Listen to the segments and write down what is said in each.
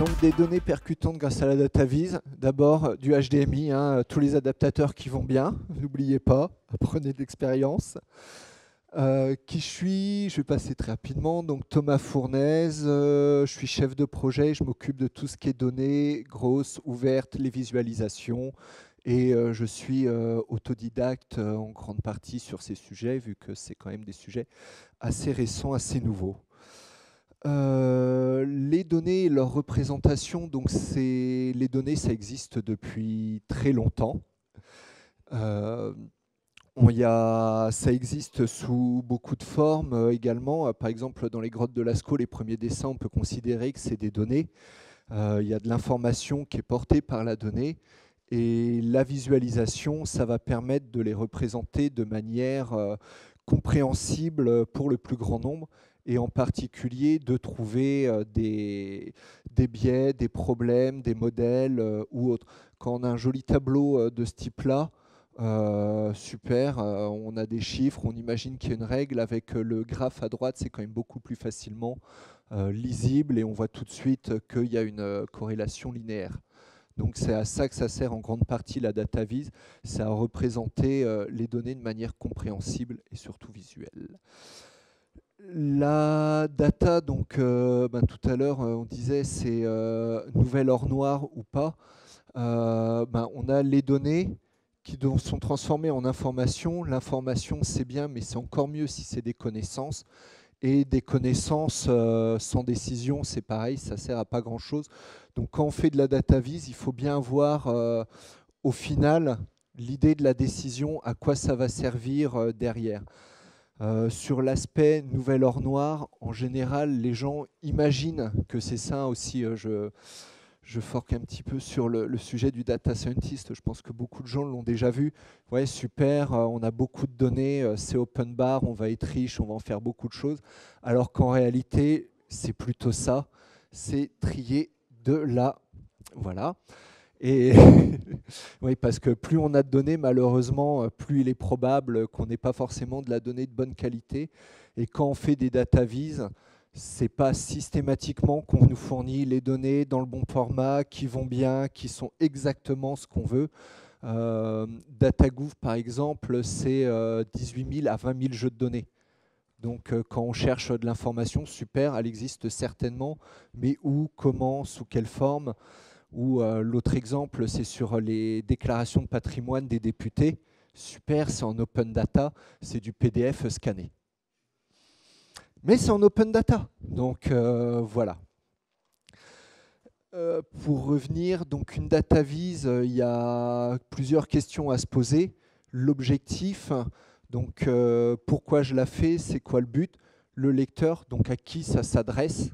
Donc des données percutantes grâce à la data vise. D'abord du HDMI, tous les adaptateurs qui vont bien, n'oubliez pas, apprenez de l'expérience. Qui je suis? Je vais passer très rapidement. Donc Thomas Fournaise, je suis chef de projet, je m'occupe de tout ce qui est données grosses, ouvertes, les visualisations. Et je suis autodidacte en grande partie sur ces sujets, vu que c'est quand même des sujets assez récents, assez nouveaux. Les données et leur représentation, donc les données, ça existe depuis très longtemps. Ça existe sous beaucoup de formes également. Par exemple, dans les grottes de Lascaux, les premiers dessins, on peut considérer que c'est des données. Il y a de l'information qui est portée par la donnée. Et la visualisation, ça va permettre de les représenter de manière compréhensible pour le plus grand nombre, et en particulier de trouver des biais, des problèmes, des modèles ou autres. Quand on a un joli tableau de ce type-là, super, on a des chiffres, on imagine qu'il y a une règle. Avec le graphe à droite, c'est quand même beaucoup plus facilement lisible, et on voit tout de suite qu'il y a une corrélation linéaire. Donc c'est à ça que ça sert en grande partie la data vise, c'est à représenter les données de manière compréhensible et surtout visuelle. La data, donc tout à l'heure on disait c'est nouvel or noir ou pas. On a les données qui sont transformées en information. L'information c'est bien, mais c'est encore mieux si c'est des connaissances. Et des connaissances sans décision, c'est pareil, ça sert à pas grand-chose. Donc quand on fait de la data vise, il faut bien voir au final l'idée de la décision, à quoi ça va servir derrière. Sur l'aspect nouvel or noir, en général, les gens imaginent que c'est ça aussi. Je forque un petit peu sur le sujet du data scientist. Je pense que beaucoup de gens l'ont déjà vu. Ouais, super, on a beaucoup de données, c'est open bar, on va être riche, on va en faire beaucoup de choses. Alors qu'en réalité, c'est plutôt ça, c'est trier de la... Voilà. Et oui, parce que plus on a de données, malheureusement, plus il est probable qu'on n'ait pas forcément de la donnée de bonne qualité. Et quand on fait des data vise, c'est pas systématiquement qu'on nous fournit les données dans le bon format, qui vont bien, qui sont exactement ce qu'on veut. DataGouv, par exemple, c'est 18 000 à 20 000 jeux de données. Donc quand on cherche de l'information, super, elle existe certainement, mais où, comment, sous quelle forme? Ou l'autre exemple, c'est sur les déclarations de patrimoine des députés. Super, c'est en open data, c'est du PDF scanné. Mais c'est en open data, donc voilà. Pour revenir, donc une data vise, il y a plusieurs questions à se poser. L'objectif, donc pourquoi je la fais, c'est quoi le but? Le lecteur, donc à qui ça s'adresse?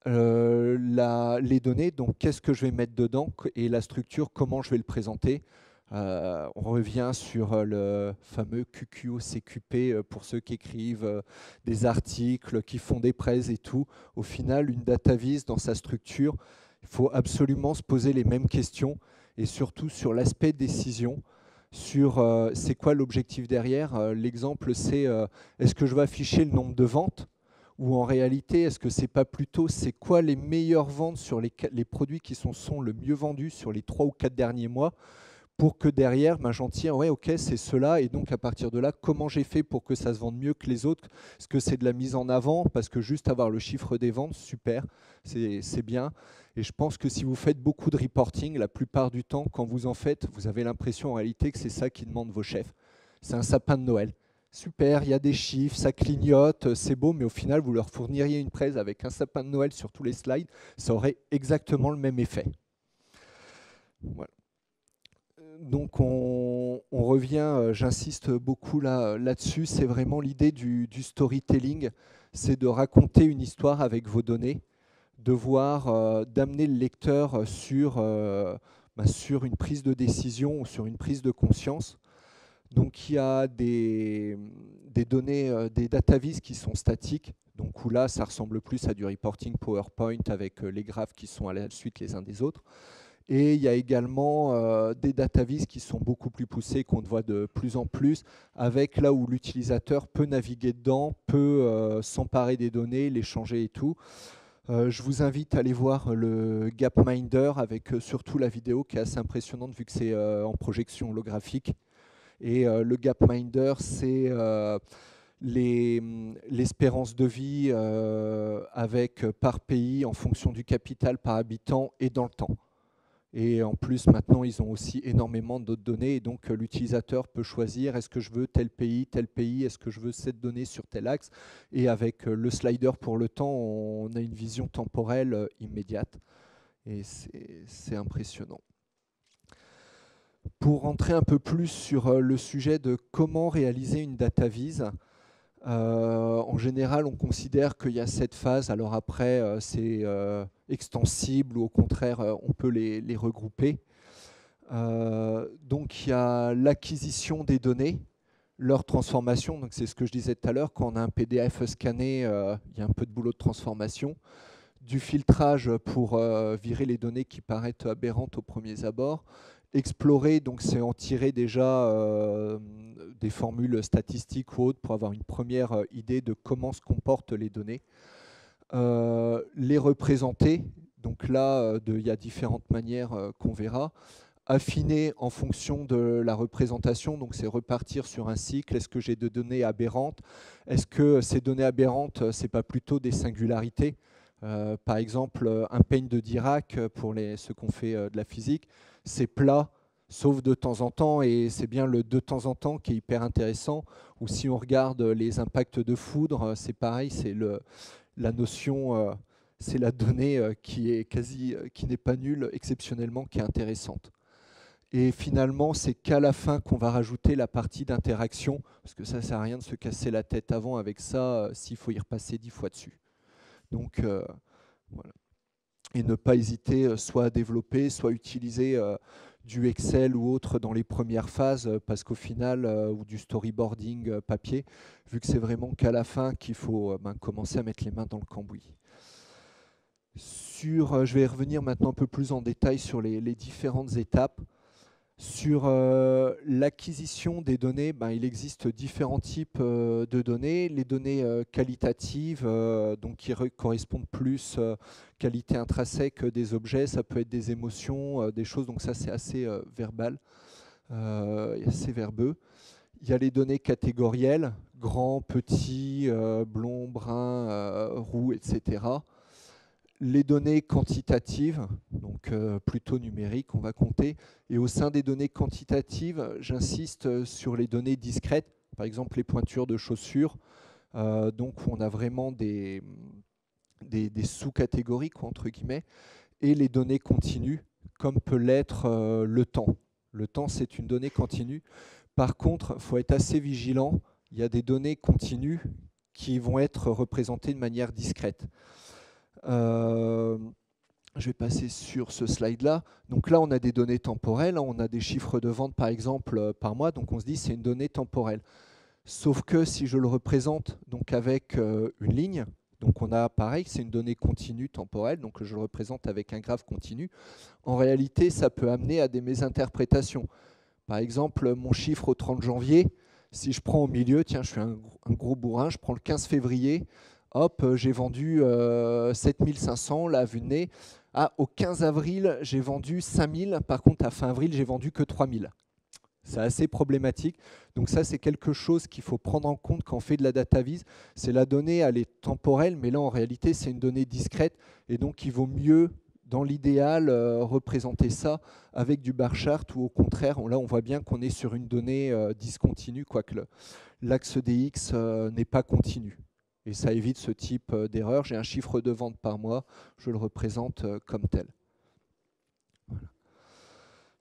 Les données, donc qu'est-ce que je vais mettre dedans, et la structure, comment je vais le présenter. On revient sur le fameux QQO-CQP pour ceux qui écrivent des articles, qui font des presse et tout. Au final, une data vise dans sa structure, il faut absolument se poser les mêmes questions, et surtout sur l'aspect décision, sur c'est quoi l'objectif derrière. L'exemple, c'est est-ce que je vais afficher le nombre de ventes, ou en réalité, est-ce que c'est pas plutôt c'est quoi les meilleures ventes sur les produits qui sont le mieux vendus sur les 3 ou 4 derniers mois, pour que derrière, j'en tire, ouais, ok, c'est cela, et donc à partir de là, comment j'ai fait pour que ça se vende mieux que les autres? Est-ce que c'est de la mise en avant? Parce que juste avoir le chiffre des ventes, super, c'est bien. Et je pense que si vous faites beaucoup de reporting, la plupart du temps, quand vous en faites, vous avez l'impression en réalité que c'est ça qui demandent vos chefs. C'est un sapin de Noël. Super, il y a des chiffres, ça clignote, c'est beau, mais au final, vous leur fourniriez une presse avec un sapin de Noël sur tous les slides, ça aurait exactement le même effet. Voilà. Donc on revient, j'insiste beaucoup là-dessus, c'est vraiment l'idée du storytelling, c'est de raconter une histoire avec vos données, d'amener le lecteur sur une prise de décision ou sur une prise de conscience. Donc il y a des données, des data vis qui sont statiques, donc où là ça ressemble plus à du reporting PowerPoint avec les graphes qui sont à la suite les uns des autres. Et il y a également des data vis qui sont beaucoup plus poussés, qu'on voit de plus en plus, avec là où l'utilisateur peut naviguer dedans, peut s'emparer des données, les changer et tout. Je vous invite à aller voir le Gapminder avec surtout la vidéo qui est assez impressionnante vu que c'est en projection holographique. Et le Gapminder, c'est l'espérance de vie avec par pays en fonction du capital par habitant et dans le temps. Et en plus, maintenant, ils ont aussi énormément d'autres données. Et donc, l'utilisateur peut choisir est-ce que je veux tel pays, est-ce que je veux cette donnée sur tel axe. Et avec le slider pour le temps, on a une vision temporelle immédiate. Et c'est impressionnant. Pour rentrer un peu plus sur le sujet de comment réaliser une data vise, en général, on considère qu'il y a 7 phases. Alors après, c'est extensible ou au contraire, on peut les regrouper. Donc il y a l'acquisition des données, leur transformation. Donc c'est ce que je disais tout à l'heure. Quand on a un PDF scanné, il y a un peu de boulot de transformation. Du filtrage pour virer les données qui paraissent aberrantes aux premiers abords. Explorer, donc c'est en tirer déjà des formules statistiques ou autres pour avoir une première idée de comment se comportent les données. Les représenter, donc là, il y a différentes manières qu'on verra. Affiner en fonction de la représentation, donc c'est repartir sur un cycle. Est-ce que j'ai des données aberrantes? Est-ce que ces données aberrantes, c'est pas plutôt des singularités? Par exemple, un peigne de Dirac, pour ceux qui ont fait de la physique, c'est plat, sauf de temps en temps, et c'est bien le de temps en temps qui est hyper intéressant. Ou si on regarde les impacts de foudre, c'est pareil, c'est la notion, c'est la donnée qui n'est pas nulle, exceptionnellement, qui est intéressante. Et finalement, c'est qu'à la fin qu'on va rajouter la partie d'interaction, parce que ça ne sert à rien de se casser la tête avant avec ça, s'il faut y repasser 10 fois dessus. Donc, voilà. Et ne pas hésiter soit à développer, soit à utiliser du Excel ou autre dans les premières phases, parce qu'au final, ou du storyboarding papier, vu que c'est vraiment qu'à la fin qu'il faut commencer à mettre les mains dans le cambouis. Je vais revenir maintenant un peu plus en détail sur les différentes étapes. Sur l'acquisition des données, il existe différents types de données. Les données qualitatives, donc qui correspondent plus qualité intrinsèque des objets, ça peut être des émotions, des choses, donc ça c'est assez verbal, assez verbeux. Il y a les données catégorielles, grand, petit, blond, brun, roux, etc. Les données quantitatives, donc plutôt numériques, on va compter. Et au sein des données quantitatives, j'insiste sur les données discrètes, par exemple les pointures de chaussures, donc où on a vraiment des sous-catégories, entre guillemets, et les données continues, comme peut l'être le temps. Le temps, c'est une donnée continue. Par contre, il faut être assez vigilant. Il y a des données continues qui vont être représentées de manière discrète. Je vais passer sur ce slide-là. Donc là, on a des données temporelles. On a des chiffres de vente, par exemple, par mois. Donc on se dit c'est une donnée temporelle. Sauf que si je le représente donc avec une ligne, donc on a pareil, c'est une donnée continue temporelle, donc je le représente avec un graphe continu. En réalité, ça peut amener à des mésinterprétations. Par exemple, mon chiffre au 30 janvier, si je prends au milieu, tiens, je suis un gros bourrin, je prends le 15 février, hop, j'ai vendu 7500, là, à vue de nez. Ah, au 15 avril, j'ai vendu 5000, par contre, à fin avril, j'ai vendu que 3000. C'est assez problématique. Donc ça, c'est quelque chose qu'il faut prendre en compte quand on fait de la data vise. C'est la donnée, elle est temporelle, mais là, en réalité, c'est une donnée discrète. Et donc, il vaut mieux, dans l'idéal, représenter ça avec du bar chart, ou au contraire, là, on voit bien qu'on est sur une donnée discontinue, quoique l'axe des X n'est pas continu. Et ça évite ce type d'erreur. J'ai un chiffre de vente par mois, je le représente comme tel. Voilà.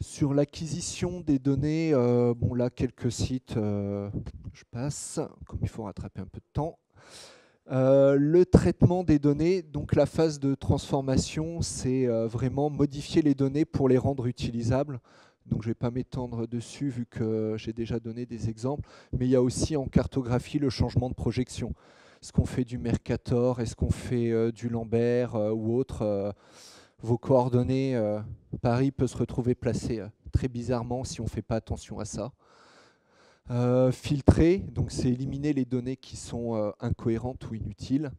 Sur l'acquisition des données, bon là, quelques sites, je passe, comme il faut rattraper un peu de temps. Le traitement des données, donc la phase de transformation, c'est vraiment modifier les données pour les rendre utilisables. Donc je ne vais pas m'étendre dessus vu que j'ai déjà donné des exemples, mais il y a aussi en cartographie le changement de projection. Est-ce qu'on fait du Mercator, est-ce qu'on fait du Lambert ou autre vos coordonnées, Paris peut se retrouver placé très bizarrement si on ne fait pas attention à ça. Filtrer, donc c'est éliminer les données qui sont incohérentes ou inutiles.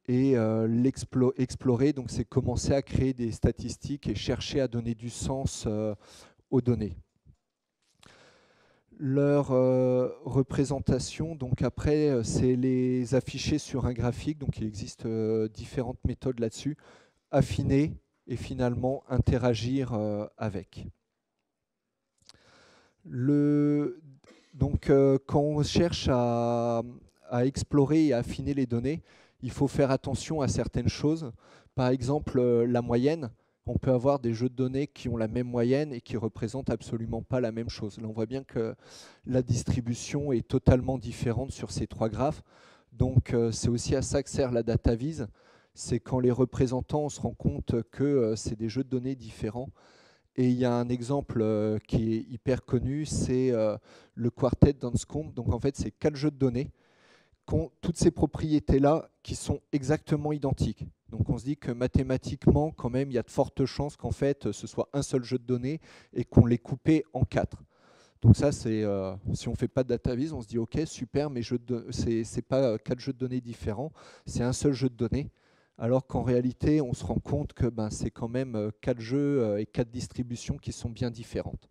Et l'explorer, donc c'est commencer à créer des statistiques et chercher à donner du sens aux données. Leur représentation, donc après, c'est les afficher sur un graphique. Donc il existe différentes méthodes là-dessus. Affiner et finalement interagir avec. Donc quand on cherche à explorer et à affiner les données, il faut faire attention à certaines choses. Par exemple, la moyenne. On peut avoir des jeux de données qui ont la même moyenne et qui représentent absolument pas la même chose. Là, on voit bien que la distribution est totalement différente sur ces trois graphes. Donc, c'est aussi à ça que sert la data vise. C'est quand les représentants, on se rend compte que c'est des jeux de données différents. Et il y a un exemple qui est hyper connu, c'est le quartet d'Anscombe. Donc, en fait, c'est 4 jeux de données qui ont toutes ces propriétés-là qui sont exactement identiques. Donc on se dit que mathématiquement, quand même, il y a de fortes chances qu'en fait, ce soit un seul jeu de données et qu'on l'ait coupé en 4. Donc ça, c'est si on ne fait pas de data vise, on se dit ok, super, mais ce n'est pas 4 jeux de données différents, c'est un seul jeu de données. Alors qu'en réalité, on se rend compte que c'est quand même 4 jeux et 4 distributions qui sont bien différentes.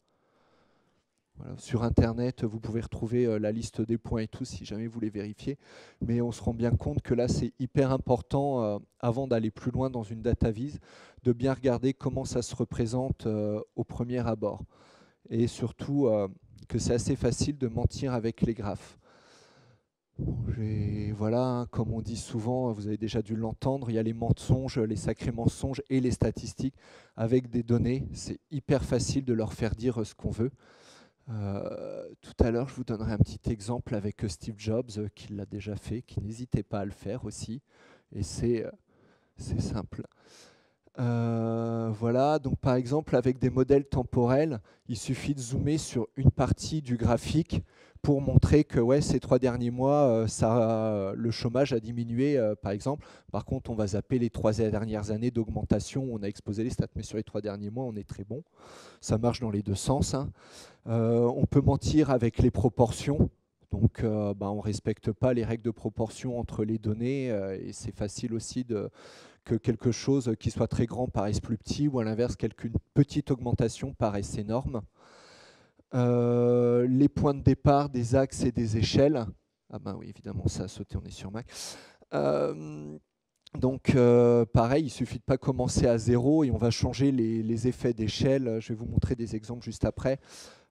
Voilà. Sur Internet, vous pouvez retrouver la liste des points et tout si jamais vous voulez vérifier. Mais on se rend bien compte que là, c'est hyper important, avant d'aller plus loin dans une data vise, de bien regarder comment ça se représente au premier abord. Et surtout, que c'est assez facile de mentir avec les graphes. Voilà, hein, comme on dit souvent, vous avez déjà dû l'entendre, il y a les mensonges, les sacrés mensonges et les statistiques. Avec des données, c'est hyper facile de leur faire dire ce qu'on veut. Tout à l'heure, je vous donnerai un petit exemple avec Steve Jobs qui l'a déjà fait, qui n'hésitait pas à le faire aussi. Et c'est simple. Voilà, donc par exemple, avec des modèles temporels, il suffit de zoomer sur une partie du graphique pour montrer que ouais, ces 3 derniers mois, le chômage a diminué, par exemple. Par contre, on va zapper les 3 dernières années d'augmentation. On a exposé les stats, mais sur les 3 derniers mois, on est très bon. Ça marche dans les deux sens. Hein. On peut mentir avec les proportions. Donc, on ne respecte pas les règles de proportion entre les données et c'est facile aussi que quelque chose qui soit très grand paraisse plus petit ou à l'inverse, qu'une petite augmentation paraisse énorme. Les points de départ, des axes et des échelles. Ah ben oui, évidemment, ça a sauté, on est sur Mac. Donc, pareil, il ne suffit de pas commencer à 0 et on va changer les effets d'échelle. Je vais vous montrer des exemples juste après.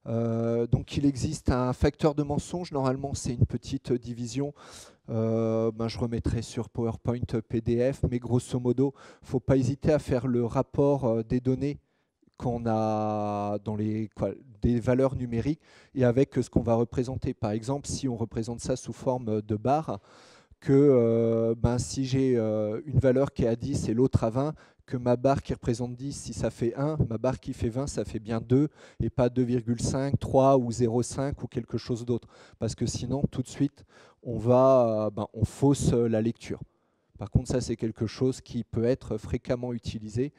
Donc, il existe un facteur de mensonge. Normalement, c'est une petite division. Je remettrai sur PowerPoint PDF, mais grosso modo, il ne faut pas hésiter à faire le rapport des données qu'on a dans des valeurs numériques et avec ce qu'on va représenter. Par exemple, si on représente ça sous forme de barre, que si j'ai une valeur qui est à 10 et l'autre à 20, que ma barre qui représente 10, si ça fait 1, ma barre qui fait 20, ça fait bien 2, et pas 2,5, 3 ou 0,5 ou quelque chose d'autre. Parce que sinon, tout de suite, on fausse la lecture. Par contre, ça, c'est quelque chose qui peut être fréquemment utilisé.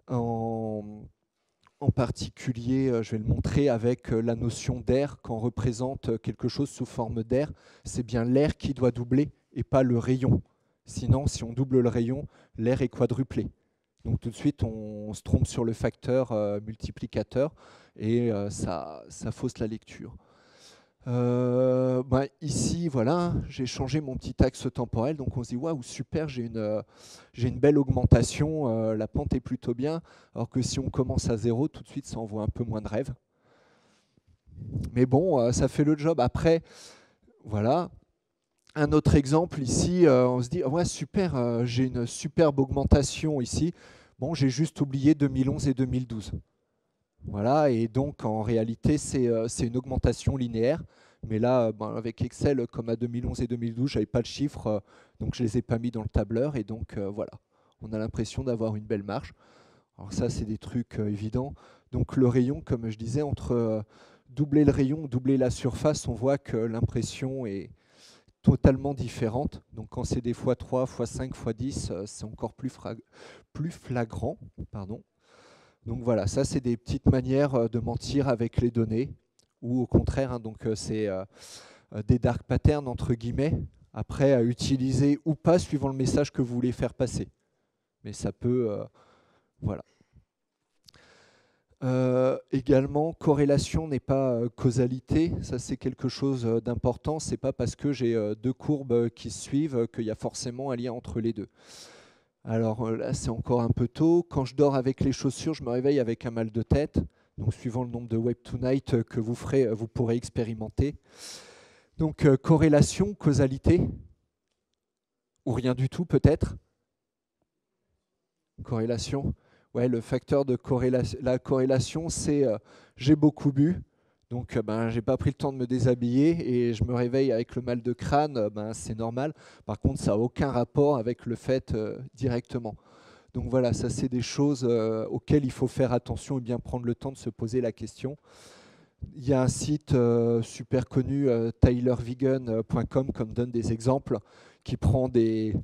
En particulier, je vais le montrer avec la notion d'air. Quand on représente quelque chose sous forme d'air, c'est bien l'air qui doit doubler et pas le rayon. Sinon, si on double le rayon, l'air est quadruplé. Donc tout de suite, on se trompe sur le facteur multiplicateur et ça fausse la lecture. Ici, voilà, j'ai changé mon petit axe temporel, donc on se dit waouh, super, j'ai une belle augmentation, la pente est plutôt bien, alors que si on commence à 0, tout de suite, ça envoie un peu moins de rêve. Mais bon, ça fait le job. Après, voilà, un autre exemple ici, on se dit ouais, super, j'ai une superbe augmentation ici. Bon, j'ai juste oublié 2011 et 2012. Voilà, et donc en réalité, c'est une augmentation linéaire. Mais là, avec Excel, comme à 2011 et 2012, je n'avais pas le chiffre, donc je ne les ai pas mis dans le tableur. Et donc voilà, on a l'impression d'avoir une belle marge. Alors ça, c'est des trucs évidents. Donc le rayon, comme je disais, entre doubler le rayon, doubler la surface, on voit que l'impression est totalement différente. Donc quand c'est des x3, x5, x10, c'est encore plus flagrant. Pardon. Donc voilà, ça c'est des petites manières de mentir avec les données, ou au contraire, hein, donc c'est des dark patterns entre guillemets. Après, à utiliser ou pas suivant le message que vous voulez faire passer. Mais ça peut... voilà. Également, corrélation n'est pas causalité. Ça, c'est quelque chose d'important. C'est pas parce que j'ai deux courbes qui se suivent qu'il y a forcément un lien entre les deux. Alors là, c'est encore un peu tôt. Quand je dors avec les chaussures, je me réveille avec un mal de tête. Donc, suivant le nombre de Web Tonight que vous ferez, vous pourrez expérimenter. Donc, corrélation, causalité, ou rien du tout peut-être. Corrélation. Ouais, le facteur de corrélation, la corrélation, c'est j'ai beaucoup bu, donc j'ai pas pris le temps de me déshabiller et je me réveille avec le mal de crâne, c'est normal. Par contre, ça n'a aucun rapport avec le fait directement. Donc voilà, ça c'est des choses auxquelles il faut faire attention et bien prendre le temps de se poser la question. Il y a un site super connu, tylervegan.com, comme donne des exemples, qui prend des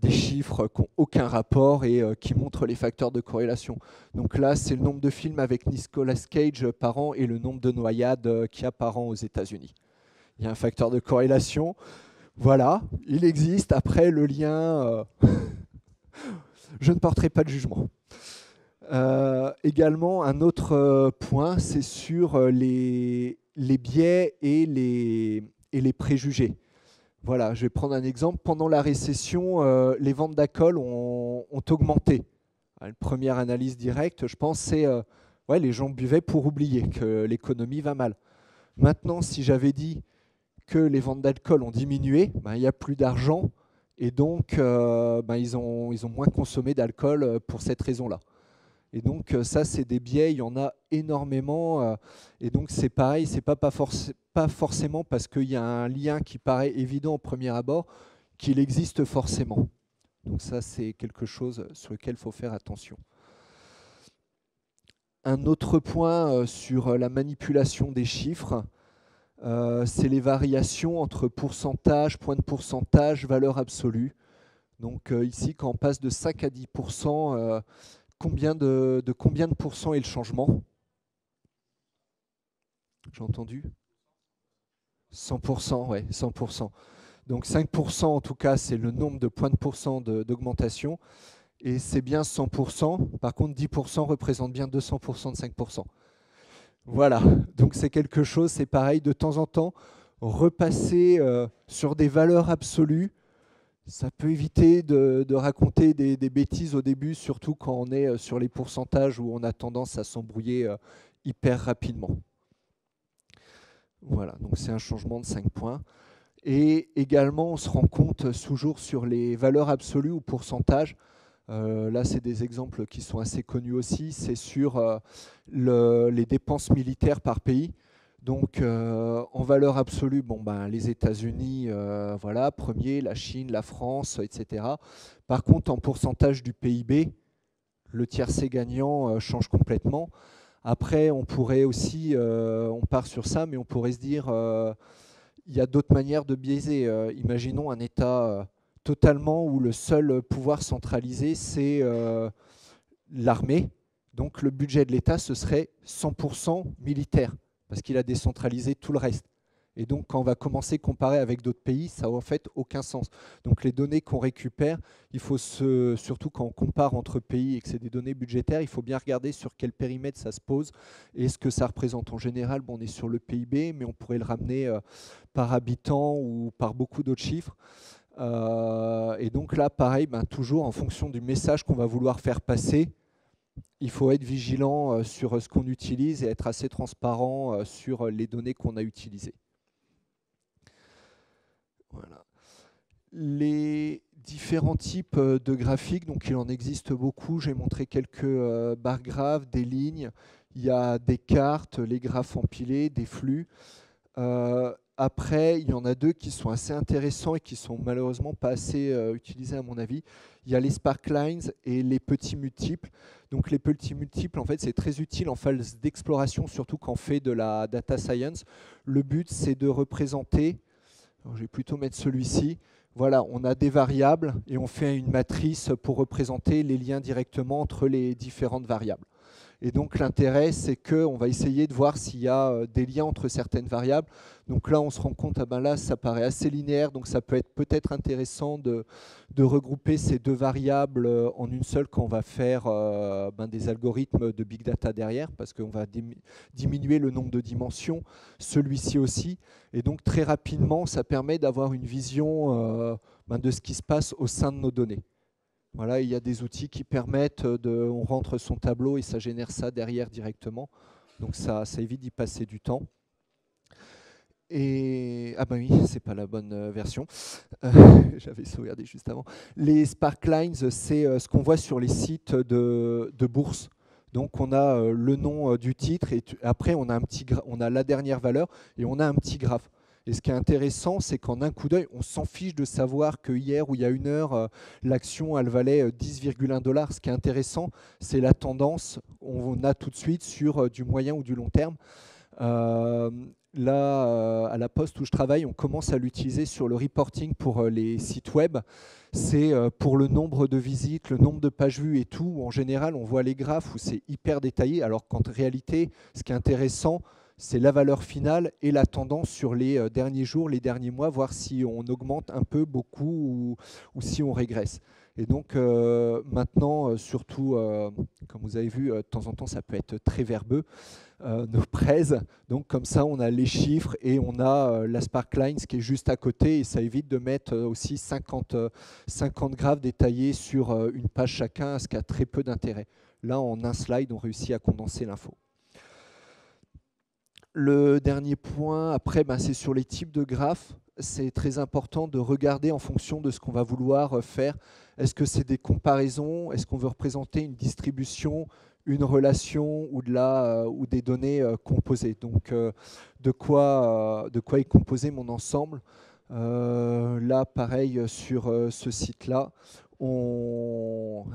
chiffres qui n'ont aucun rapport et qui montrent les facteurs de corrélation. Donc là, c'est le nombre de films avec Nicolas Cage par an et le nombre de noyades qu'il y a par an aux États-Unis. Il y a un facteur de corrélation. Voilà, il existe. Après, le lien, je ne porterai pas de jugement. Également, un autre point, c'est sur les biais et les préjugés. Voilà, je vais prendre un exemple. Pendant la récession, les ventes d'alcool ont augmenté. Une première analyse directe, je pense, c'est ouais, les gens buvaient pour oublier que l'économie va mal. Maintenant, si j'avais dit que les ventes d'alcool ont diminué, il n'y a plus d'argent et donc ils ont moins consommé d'alcool pour cette raison-là. Et donc ça, c'est des biais, il y en a énormément. Et donc c'est pareil, c'est pas forcément parce qu'il y a un lien qui paraît évident au premier abord qu'il existe forcément. Donc ça, c'est quelque chose sur lequel il faut faire attention. Un autre point sur la manipulation des chiffres, c'est les variations entre pourcentage, point de pourcentage, valeur absolue. Donc ici, quand on passe de 5 à 10%, combien de pourcents est le changement? J'ai entendu 100%, ouais, 100%. Donc 5% en tout cas, c'est le nombre de points de pourcent d'augmentation. Et c'est bien 100%. Par contre, 10% représente bien 200% de 5%. Voilà, donc c'est quelque chose, c'est pareil, de temps en temps, repasser sur des valeurs absolues. Ça peut éviter de raconter des bêtises au début, surtout quand on est sur les pourcentages où on a tendance à s'embrouiller hyper rapidement. Voilà, donc c'est un changement de 5 points. Et également, on se rend compte toujours sur les valeurs absolues ou pourcentages. Là, c'est des exemples qui sont assez connus aussi. C'est sur les dépenses militaires par pays. Donc, en valeur absolue, les États-Unis, voilà, premier, la Chine, la France, etc. Par contre, en pourcentage du PIB, le tiercé gagnant change complètement. Après, on pourrait aussi, on part sur ça, mais on pourrait se dire, il y a d'autres manières de biaiser. Imaginons un État totalement où le seul pouvoir centralisé, c'est l'armée. Donc, le budget de l'État, ce serait 100% militaire, parce qu'il a décentralisé tout le reste. Et donc, quand on va commencer à comparer avec d'autres pays, ça n'a en fait aucun sens. Donc, les données qu'on récupère, il faut surtout quand on compare entre pays et que c'est des données budgétaires, il faut bien regarder sur quel périmètre ça se pose et ce que ça représente. En général, on est sur le PIB, mais on pourrait le ramener par habitant ou par beaucoup d'autres chiffres. Et donc là, pareil, toujours en fonction du message qu'on va vouloir faire passer, il faut être vigilant sur ce qu'on utilise et être assez transparent sur les données qu'on a utilisées. Voilà. Les différents types de graphiques, donc il en existe beaucoup. J'ai montré quelques barres graphes, des lignes. Il y a des cartes, les graphes empilés, des flux. Après, il y en a deux qui sont assez intéressants et qui sont malheureusement pas assez utilisés à mon avis. Il y a les sparklines et les petits multiples. Donc les petits multiples, en fait, c'est très utile en phase d'exploration, surtout quand on fait de la data science. Le but, c'est de représenter, alors, je vais plutôt mettre celui-ci. Voilà, on a des variables et on fait une matrice pour représenter les liens directement entre les différentes variables. Et donc l'intérêt, c'est qu'on va essayer de voir s'il y a des liens entre certaines variables. Donc là, on se rend compte, ah ben là, ça paraît assez linéaire, donc ça peut être peut-être intéressant de regrouper ces deux variables en une seule quand on va faire des algorithmes de big data derrière, parce qu'on va diminuer le nombre de dimensions, celui-ci aussi. Et donc très rapidement, ça permet d'avoir une vision de ce qui se passe au sein de nos données. Voilà, il y a des outils qui permettent on rentre son tableau et ça génère ça derrière directement. Donc ça évite d'y passer du temps. Et ah ben oui, c'est pas la bonne version. J'avais sauvegardé juste avant. Les Sparklines, c'est ce qu'on voit sur les sites de bourse. Donc on a le nom du titre et après on a la dernière valeur et on a un petit graphe. Et ce qui est intéressant, c'est qu'en un coup d'œil, on s'en fiche de savoir que hier ou il y a une heure, l'action elle valait 10,1 $. Ce qui est intéressant, c'est la tendance. On a tout de suite sur du moyen ou du long terme. Là, à la Poste où je travaille, on commence à l'utiliser sur le reporting pour les sites web. C'est pour le nombre de visites, le nombre de pages vues et tout. En général, on voit les graphes où c'est hyper détaillé, alors qu'en réalité, ce qui est intéressant, c'est la valeur finale et la tendance sur les derniers jours, les derniers mois, voir si on augmente un peu, beaucoup ou si on régresse. Et donc maintenant, surtout, comme vous avez vu, de temps en temps, ça peut être très verbeux, nos prêts. Donc comme ça, on a les chiffres et on a la Sparklines qui est juste à côté et ça évite de mettre aussi 50 graphes détaillés sur une page chacun, ce qui a très peu d'intérêt. Là, en un slide, on réussit à condenser l'info. Le dernier point, après, c'est sur les types de graphes. C'est très important de regarder en fonction de ce qu'on va vouloir faire. Est-ce que c'est des comparaisons? Est-ce qu'on veut représenter une distribution, une relation ou des données composées? Donc, de quoi est composé mon ensemble? Là, pareil, sur ce site-là, on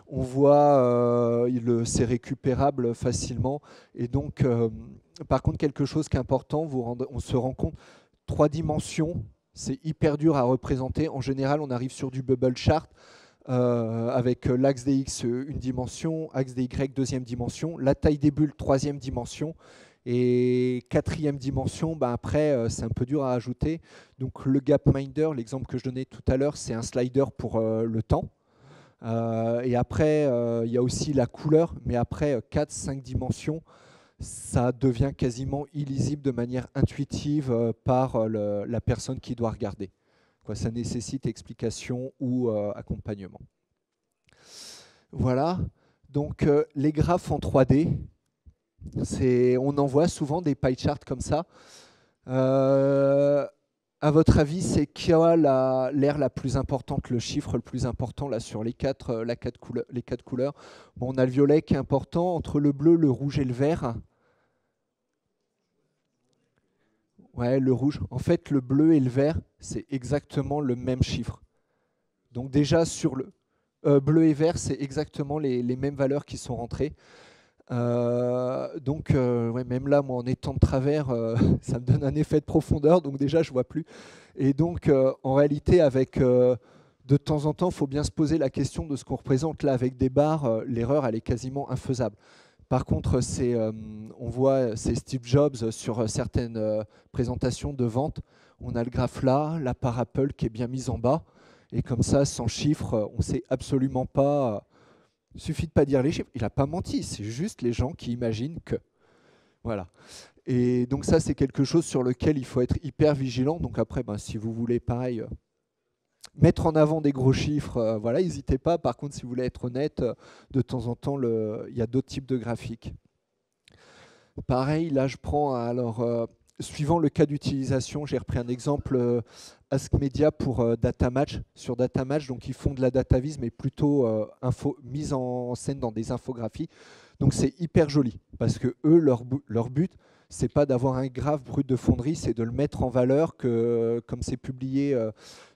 voit c'est récupérable facilement. Et donc, par contre, quelque chose qui est important, on se rend compte, 3 dimensions, c'est hyper dur à représenter. En général, on arrive sur du bubble chart avec l'axe des X, une dimension, axe des Y, deuxième dimension, la taille des bulles, troisième dimension. Et quatrième dimension, après, c'est un peu dur à ajouter. Donc le Gapminder, l'exemple que je donnais tout à l'heure, c'est un slider pour le temps. Et après, il y a aussi la couleur, mais après 4-5 dimensions, ça devient quasiment illisible de manière intuitive par la personne qui doit regarder. Ça nécessite explication ou accompagnement. Voilà, donc les graphes en 3D, on en voit souvent des pie charts comme ça. À votre avis, c'est qui a l'air la plus importante, le chiffre le plus important là, sur les quatre couleurs? Bon, on a le violet qui est important, entre le bleu, le rouge et le vert. Ouais, le rouge. En fait, le bleu et le vert, c'est exactement le même chiffre. Donc déjà, sur le bleu et vert, c'est exactement les mêmes valeurs qui sont rentrées. Donc, même là, moi, en étant de travers, ça me donne un effet de profondeur, donc déjà, je ne vois plus. Et donc, en réalité, avec de temps en temps, il faut bien se poser la question de ce qu'on représente. Là, avec des barres, l'erreur, elle est quasiment infaisable. Par contre, on voit c'est Steve Jobs sur certaines présentations de vente. On a le graphe là, la part Apple qui est bien mise en bas. Et comme ça, sans chiffres, on ne sait absolument pas. Il suffit de ne pas dire les chiffres. Il n'a pas menti, c'est juste les gens qui imaginent que. Voilà. Et donc ça, c'est quelque chose sur lequel il faut être hyper vigilant. Donc après, si vous voulez, pareil, mettre en avant des gros chiffres, voilà, n'hésitez pas. Par contre, si vous voulez être honnête, de temps en temps, il y a d'autres types de graphiques. Pareil, là, je prends, alors, suivant le cas d'utilisation, j'ai repris un exemple Ask Media pour Datamatch. Sur Datamatch, donc ils font de la data vis, mais plutôt mise en scène dans des infographies. Donc c'est hyper joli, parce que eux, leur but, c'est pas d'avoir un graphe brut de fonderie, c'est de le mettre en valeur, comme c'est publié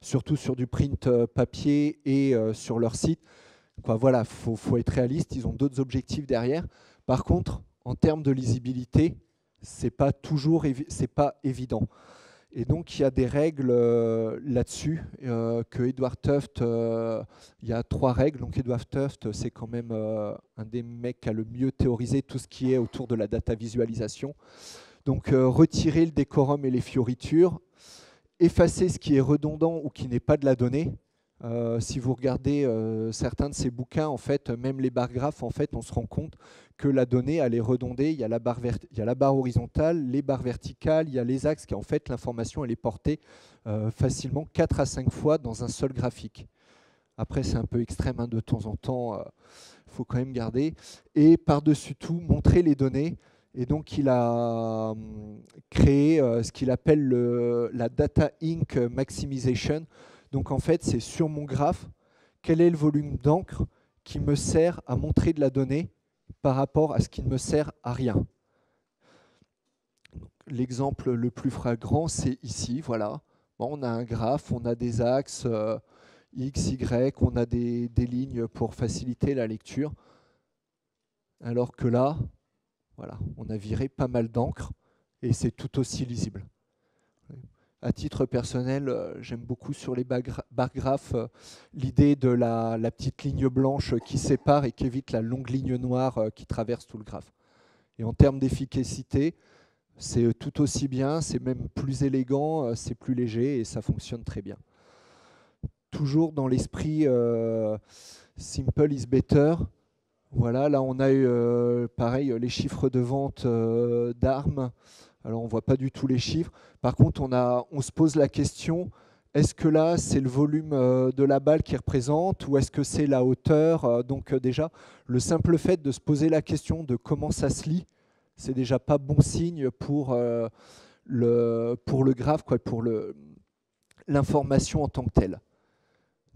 surtout sur du print papier et sur leur site. Voilà, faut être réaliste, ils ont d'autres objectifs derrière. Par contre, en termes de lisibilité, c'est pas évident. Et donc il y a des règles là-dessus que Edward Tufte, il y a 3 règles. Donc Edward Tufte, c'est quand même un des mecs qui a le mieux théorisé tout ce qui est autour de la data visualisation. Donc retirer le décorum et les fioritures, effacer ce qui est redondant ou qui n'est pas de la donnée. Si vous regardez certains de ces bouquins, en fait, même les barres graphes, en fait, on se rend compte que la donnée, elle est redondée. Il y a la barre horizontale, les barres verticales, il y a les axes, qui en fait, l'information, elle est portée facilement 4 à 5 fois dans un seul graphique. Après, c'est un peu extrême, hein, de temps en temps, il faut quand même garder. Et par-dessus tout, montrer les données. Et donc, il a créé ce qu'il appelle la Data Ink Maximization. Donc, en fait, c'est sur mon graphe, quel est le volume d'encre qui me sert à montrer de la donnée par rapport à ce qui ne me sert à rien. L'exemple le plus flagrant, c'est ici. Voilà. Bon, on a un graphe, on a des axes X, Y, on a des lignes pour faciliter la lecture. Alors que là, voilà, on a viré pas mal d'encre et c'est tout aussi lisible. À titre personnel, j'aime beaucoup sur les barres graphes l'idée de la petite ligne blanche qui sépare et qui évite la longue ligne noire qui traverse tout le graphe. Et en termes d'efficacité, c'est tout aussi bien, c'est même plus élégant, c'est plus léger et ça fonctionne très bien. Toujours dans l'esprit simple is better. Voilà, là on a eu pareil les chiffres de vente d'armes. Alors on ne voit pas du tout les chiffres. Par contre, on se pose la question, est-ce que là c'est le volume de la balle qui représente ou est-ce que c'est la hauteur? Donc déjà, le simple fait de se poser la question de comment ça se lit, c'est déjà pas bon signe pour le graphe, quoi, pour l'information en tant que telle.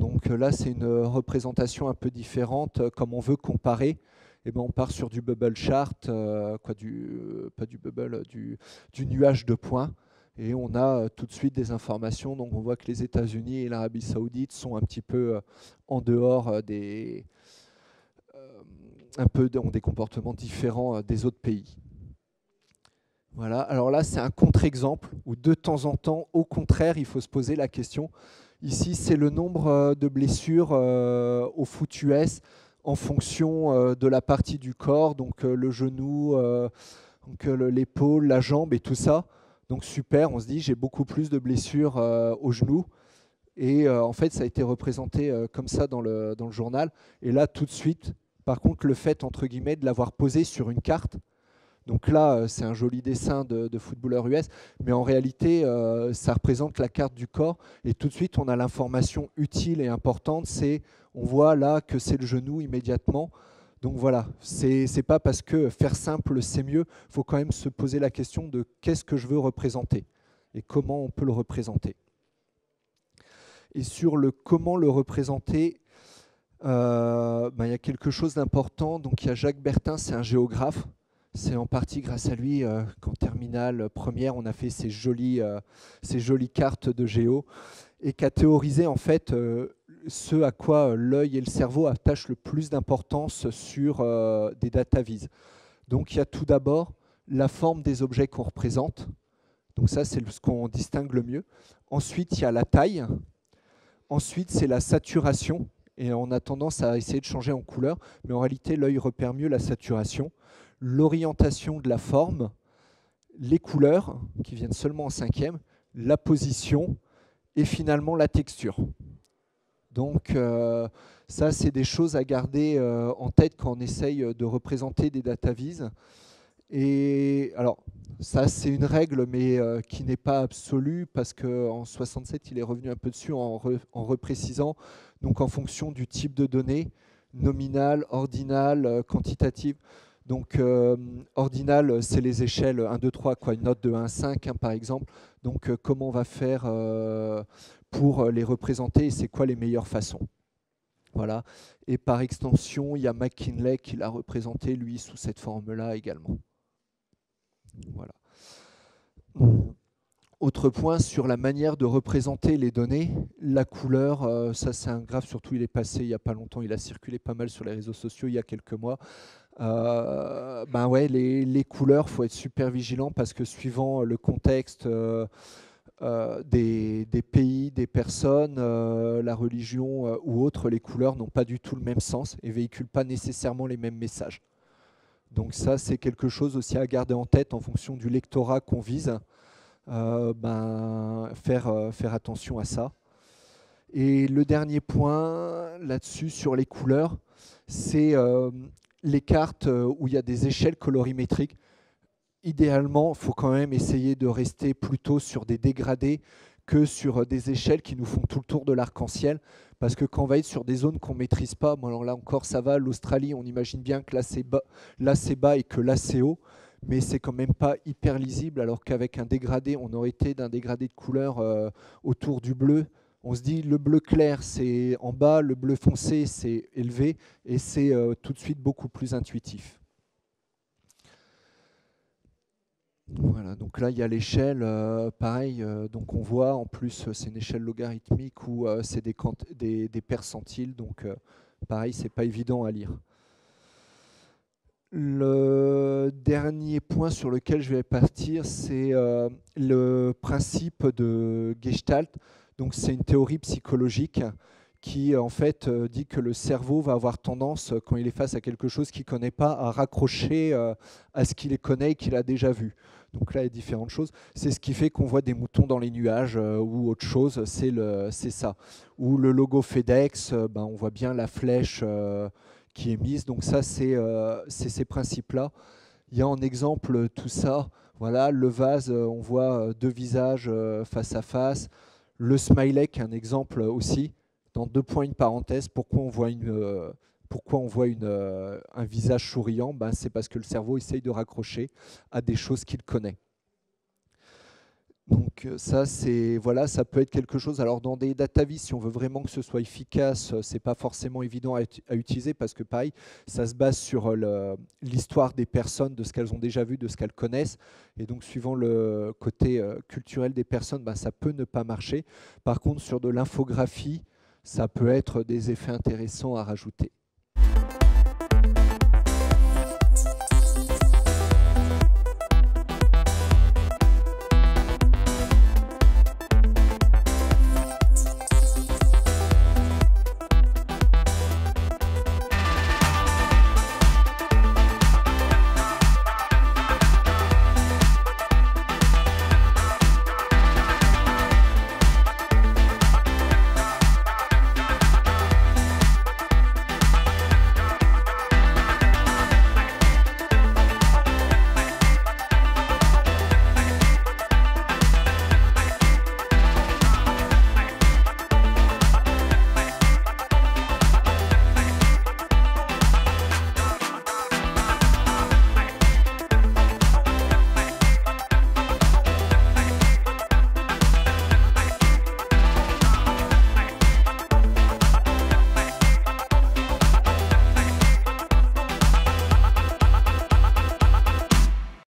Donc là, c'est une représentation un peu différente. Comme on veut comparer, eh ben, on part sur du bubble chart, pas du bubble, du nuage de points. Et on a tout de suite des informations. Donc on voit que les États-Unis et l'Arabie Saoudite sont un petit peu en dehors ont des comportements différents des autres pays. Voilà. Alors là, c'est un contre-exemple où de temps en temps, au contraire, il faut se poser la question. Ici, c'est le nombre de blessures au foot US en fonction de la partie du corps, donc le genou, l'épaule, la jambe et tout ça. Donc super, on se dit j'ai beaucoup plus de blessures au genou. Et en fait, ça a été représenté comme ça dans le journal. Et là, tout de suite, par contre, le fait, entre guillemets, de l'avoir posé sur une carte, donc là, c'est un joli dessin de footballeur US, mais en réalité, ça représente la carte du corps. Et tout de suite, on a l'information utile et importante, on voit là que c'est le genou immédiatement. Donc voilà, c'est pas parce que faire simple, c'est mieux. Il faut quand même se poser la question de qu'est-ce que je veux représenter et comment on peut le représenter. Et sur le comment le représenter, il y a quelque chose d'important. Donc il y a Jacques Bertin, c'est un géographe. C'est en partie grâce à lui qu'en terminale première, on a fait ces jolies cartes de géo et qu'a théorisé en fait ce à quoi l'œil et le cerveau attachent le plus d'importance sur des data vis. Donc il y a tout d'abord la forme des objets qu'on représente. Donc ça, c'est ce qu'on distingue le mieux. Ensuite, il y a la taille. Ensuite, c'est la saturation. Et on a tendance à essayer de changer en couleur, mais en réalité, l'œil repère mieux la saturation. L'orientation de la forme, les couleurs, qui viennent seulement en cinquième, la position, et finalement la texture. Donc ça, c'est des choses à garder en tête quand on essaye de représenter des data vis. Et alors, ça, c'est une règle, mais qui n'est pas absolue, parce qu'en 67, il est revenu un peu dessus en reprécisant, donc en fonction du type de données, nominal, ordinal, quantitative. Donc, ordinal, c'est les échelles 1, 2, 3, quoi, une note de 1 à 5, hein, par exemple. Donc, comment on va faire pour les représenter et c'est quoi les meilleures façons. Voilà. Et par extension, il y a McKinley qui l'a représenté, lui, sous cette forme-là également. Voilà. Autre point sur la manière de représenter les données, la couleur, ça c'est un graphe, surtout il est passé il n'y a pas longtemps, il a circulé pas mal sur les réseaux sociaux il y a quelques mois. Ouais, les couleurs, il faut être super vigilant parce que suivant le contexte, des pays, des personnes, la religion ou autre, les couleurs n'ont pas du tout le même sens et véhiculent pas nécessairement les mêmes messages. Donc ça, c'est quelque chose aussi à garder en tête en fonction du lectorat qu'on vise, faire attention à ça. Et le dernier point là-dessus sur les couleurs, c'est les cartes où il y a des échelles colorimétriques. Idéalement, il faut quand même essayer de rester plutôt sur des dégradés que sur des échelles qui nous font tout le tour de l'arc-en-ciel. Parce que quand on va être sur des zones qu'on ne maîtrise pas, bon alors là encore ça va, l'Australie, on imagine bien que là c'est bas et que là c'est haut, mais c'est quand même pas hyper lisible, alors qu'avec un dégradé, on aurait été d'un dégradé de couleur autour du bleu. On se dit le bleu clair c'est en bas, le bleu foncé c'est élevé, et c'est tout de suite beaucoup plus intuitif. Voilà, donc là il y a l'échelle, pareil, donc on voit en plus c'est une échelle logarithmique où c'est des percentiles, donc pareil c'est pas évident à lire. Le dernier point sur lequel je vais partir, c'est le principe de Gestalt. Donc c'est une théorie psychologique qui en fait dit que le cerveau va avoir tendance, quand il est face à quelque chose qu'il ne connaît pas, à raccrocher à ce qu'il connaît et qu'il a déjà vu. Donc là, il y a différentes choses. C'est ce qui fait qu'on voit des moutons dans les nuages ou autre chose, c'est ça. Ou le logo FedEx, on voit bien la flèche qui est mise. Donc ça, c'est ces principes-là. Il y a en exemple tout ça. Voilà, le vase, on voit deux visages face à face. Le smiley, qui est un exemple aussi. Dans deux points, une parenthèse. Pourquoi on voit un visage souriant? C'est parce que le cerveau essaye de raccrocher à des choses qu'il connaît. Donc ça, ça peut être quelque chose. Alors dans des datavis, si on veut vraiment que ce soit efficace, c'est pas forcément évident à utiliser parce que pareil, ça se base sur l'histoire des personnes, de ce qu'elles ont déjà vu, de ce qu'elles connaissent. Et donc suivant le côté culturel des personnes, ça peut ne pas marcher. Par contre, sur de l'infographie, ça peut être des effets intéressants à rajouter.